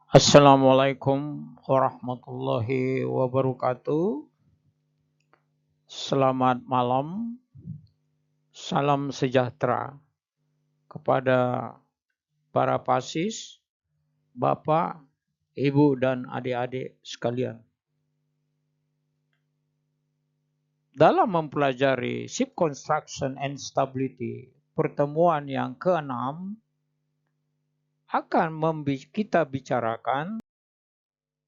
Assalamualaikum warahmatullahi wabarakatuh. Selamat malam, salam sejahtera kepada para pasis, Bapak, Ibu, dan adik-adik sekalian. Dalam mempelajari Ship Construction and Stability, pertemuan yang ke-6 akan kita bicarakan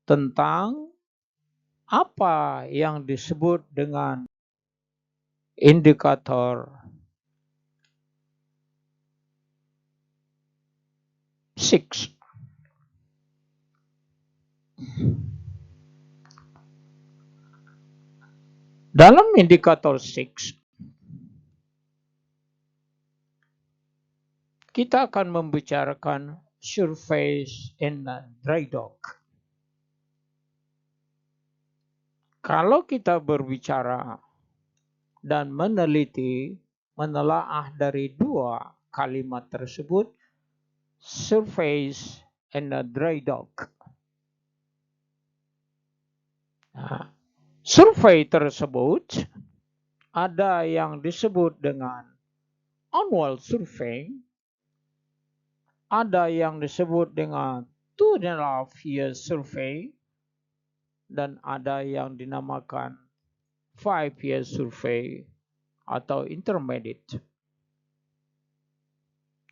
tentang apa yang disebut dengan indikator 6. Dalam indikator 6, kita akan membicarakan surface in dry dock. Kalau kita berbicara dan menelaah dari dua kalimat tersebut, surface and dry dock. Nah, survei tersebut ada yang disebut dengan annual survey, ada yang disebut dengan 2.5 year survey, dan ada yang dinamakan 5 year survey atau intermediate.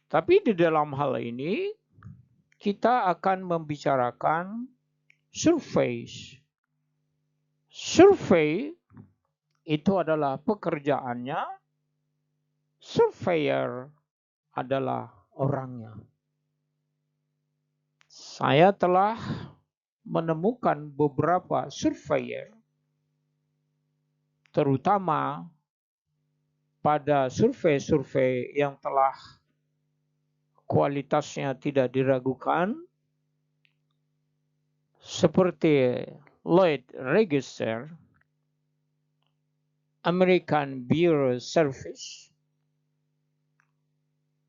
Tapi di dalam hal ini kita akan membicarakan survei. Survei itu adalah pekerjaannya, surveyor adalah orangnya. Saya telah menemukan beberapa surveyor, terutama pada survei-survei yang telah kualitasnya tidak diragukan, seperti Lloyd Register, American Bureau Service,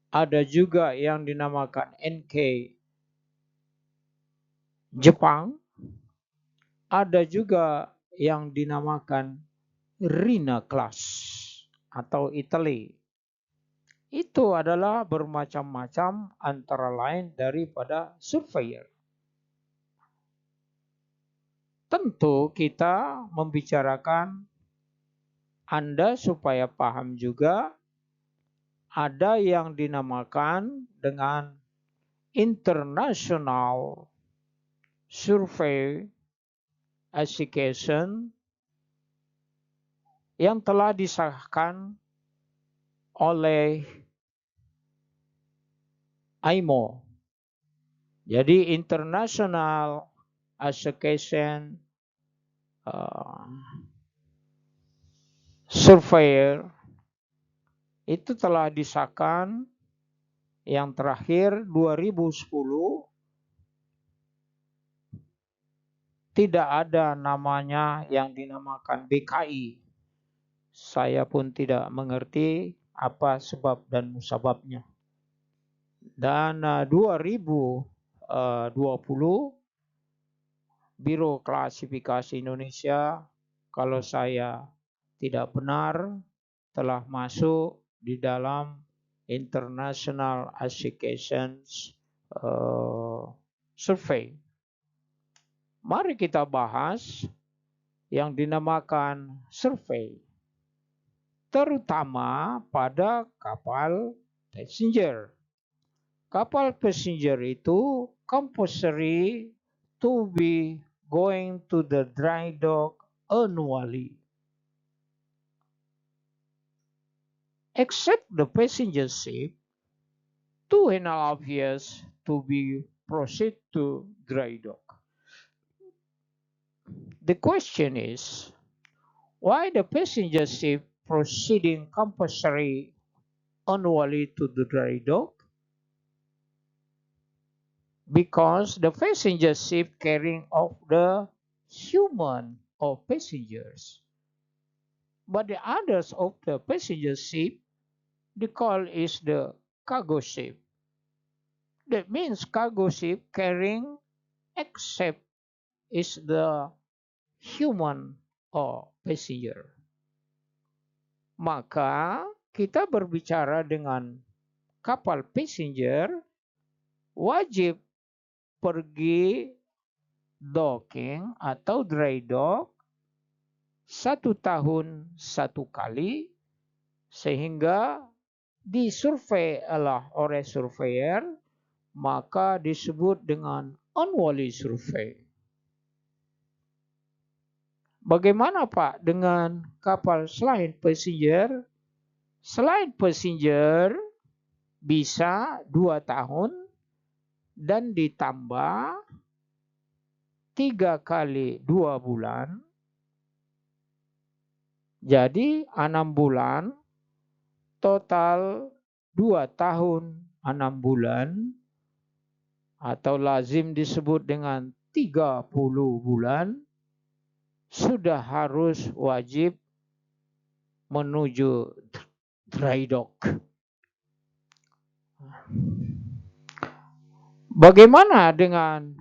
ada juga yang dinamakan NK Jepang, ada juga yang dinamakan Rina Class atau Italy. Itu adalah bermacam-macam antara lain daripada surveyor. Tentu kita membicarakan Anda supaya paham juga, ada yang dinamakan dengan International Survey Association yang telah disahkan oleh IMO. Jadi International Association Surveyor itu telah disahkan yang terakhir 2010. Tidak ada namanya yang dinamakan BKI. Saya pun tidak mengerti apa sebab dan musababnya. Dan 2020 Biro Klasifikasi Indonesia, kalau saya tidak benar, telah masuk di dalam International Association Survey. Mari kita bahas yang dinamakan survei, terutama pada kapal passenger. Kapal passenger itu compulsory to be going to the dry dock annually, except the passenger ship, 2.5 years to be proceed to dry dock. The question is, why the passenger ship proceeding compulsory annually to the dry dock? Because the passenger ship carrying off the human or passengers. But the others of the passenger ship, the call is the cargo ship. That means cargo ship carrying except is the human or passenger. Maka kita berbicara dengan kapal passenger wajib pergi docking atau dry dock 1 tahun 1 kali, sehingga disurvei oleh surveyor, maka disebut dengan annually survey. Bagaimana Pak dengan kapal selain passenger? Selain passenger bisa 2 tahun dan ditambah 3 kali 2 bulan. Jadi 6 bulan, total 2 tahun 6 bulan, atau lazim disebut dengan 30 bulan, sudah harus wajib menuju dry dock. Bagaimana dengan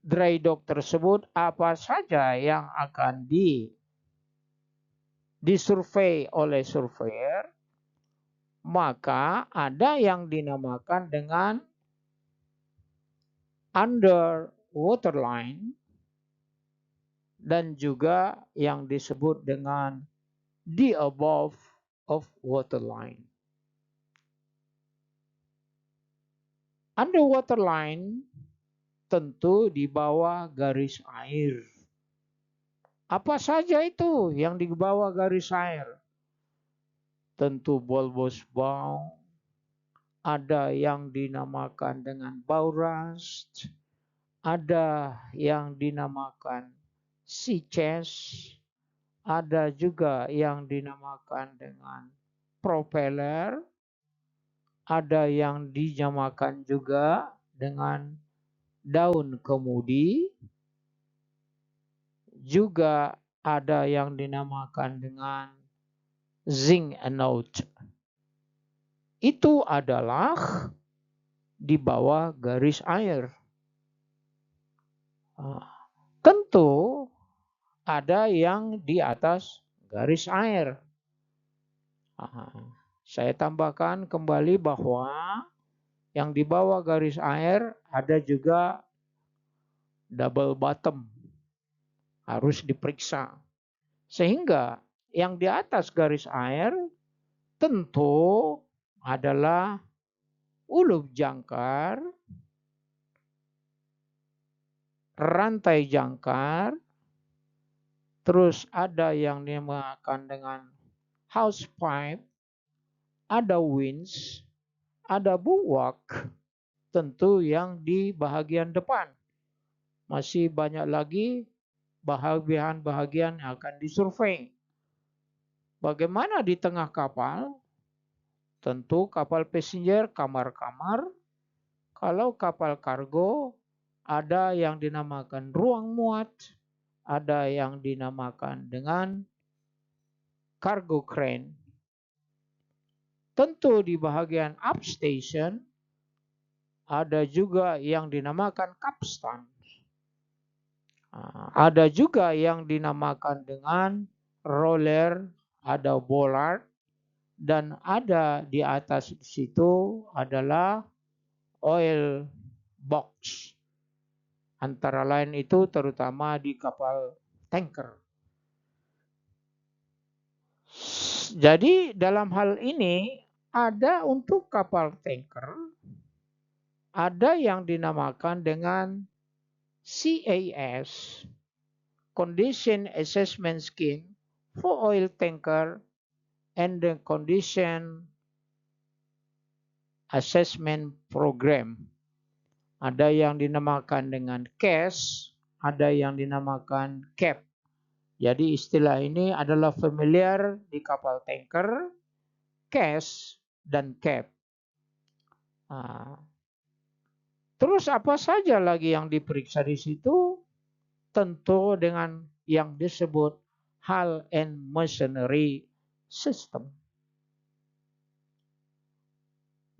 dry dock tersebut? Apa saja yang akan disurvei oleh surveyor? Maka ada yang dinamakan dengan under waterline dan juga yang disebut dengan the above of waterline. Under waterline tentu di bawah garis air. Apa saja itu yang di bawah garis air? Tentu bulbous bow, ada yang dinamakan dengan bow rust, ada yang dinamakan sea chest, ada juga yang dinamakan dengan propeller, ada yang dinamakan juga dengan daun kemudi, juga ada yang dinamakan dengan zinc note. Itu adalah di bawah garis air. Tentu ada yang di atas garis air. Saya tambahkan kembali bahwa yang di bawah garis air ada juga double bottom. Harus diperiksa. Sehingga yang di atas garis air tentu adalah ulup jangkar, rantai jangkar, terus ada yang dinamakan dengan hose pipe, ada winch, ada bulwark, tentu yang di bahagian depan. Masih banyak lagi bahagian-bahagian yang akan disurvei. Bagaimana di tengah kapal? Tentu kapal passenger kamar-kamar. Kalau kapal kargo ada yang dinamakan ruang muat, ada yang dinamakan dengan cargo crane. Tentu di bahagian upstation ada juga yang dinamakan capstan. Ada juga yang dinamakan dengan roller, ada bollard, dan ada di atas situ adalah oil box. Antara lain itu terutama di kapal tanker. Jadi dalam hal ini ada untuk kapal tanker, ada yang dinamakan dengan CAS, Condition Assessment Scheme for Oil Tanker, and the Condition Assessment Program. Ada yang dinamakan dengan CAS, ada yang dinamakan CAP. Jadi istilah ini adalah familiar di kapal tanker, CAS dan CAP. Terus apa saja lagi yang diperiksa di situ? Tentu dengan yang disebut hull and masonry system.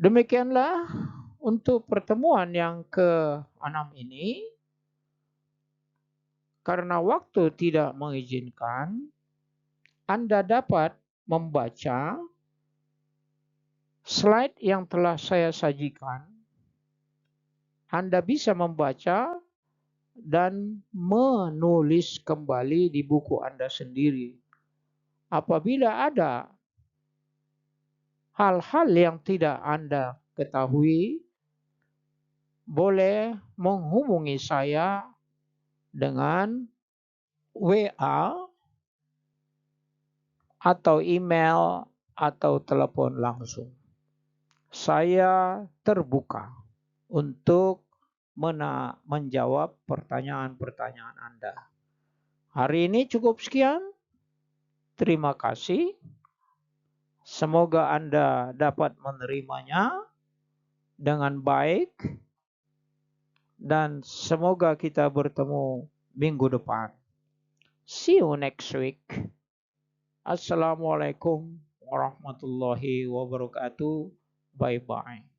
Demikianlah Untuk pertemuan yang ke-6 ini, karena waktu tidak mengizinkan, Anda dapat membaca slide yang telah saya sajikan. Anda bisa membaca dan menulis kembali di buku Anda sendiri. Apabila ada hal-hal yang tidak Anda ketahui, boleh menghubungi saya dengan WA atau email atau telepon langsung. Saya terbuka untuk menjawab pertanyaan-pertanyaan Anda. Hari ini cukup sekian. Terima kasih. Semoga Anda dapat menerimanya dengan baik dan semoga kita bertemu minggu depan. See you next week. Assalamualaikum warahmatullahi wabarakatuh. Bye-bye.